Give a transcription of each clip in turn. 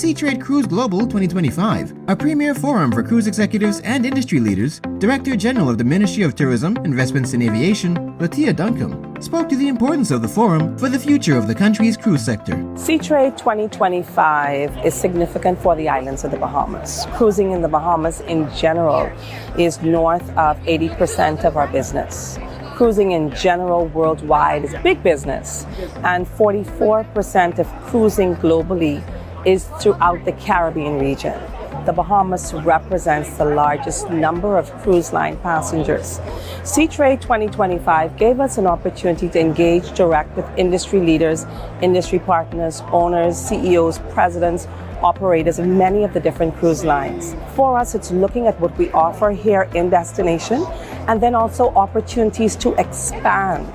Seatrade Cruise Global 2025, a premier forum for cruise executives and industry leaders, Director General of the Ministry of Tourism, Investments and Aviation, Latia Duncombe, spoke to the importance of the forum for the future of the country's cruise sector. Seatrade 2025 is significant for the islands of the Bahamas. Cruising in the Bahamas in general is north of 80% of our business. Cruising in general worldwide is big business, and 44% of cruising globally is throughout the Caribbean region. The Bahamas represents the largest number of cruise line passengers. Seatrade 2025 gave us an opportunity to engage direct with industry leaders, industry partners, owners, CEOs, presidents, operators of many of the different cruise lines. For us, it's looking at what we offer here in destination, and then also opportunities to expand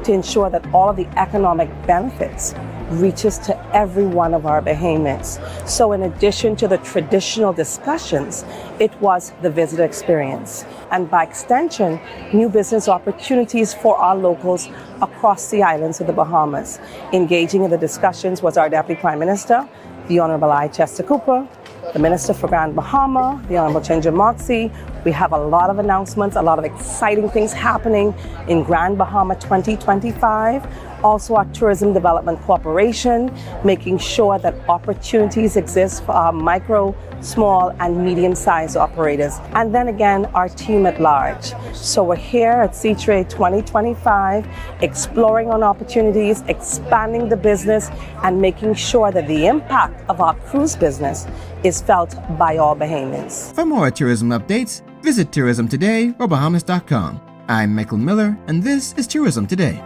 to ensure that all of the economic benefits reaches to every one of our Bahamians. So in addition to the traditional discussions, it was the visitor experience. And by extension, new business opportunities for our locals across the islands of the Bahamas. Engaging in the discussions was our Deputy Prime Minister, the Honorable I. Chester Cooper, the Minister for Grand Bahama, the Honorable Ginger Moxie. We have a lot of announcements, a lot of exciting things happening in Grand Bahama 2025. Also our Tourism Development Corporation, making sure that opportunities exist for our micro, small and medium-sized operators. And then again, our team at large. So we're here at Seatrade 2025, exploring on opportunities, expanding the business, and making sure that the impact of our cruise business is felt by all Bahamians. For more tourism updates, visit Tourism Today or Bahamas.com. I'm Michael Miller, and this is Tourism Today.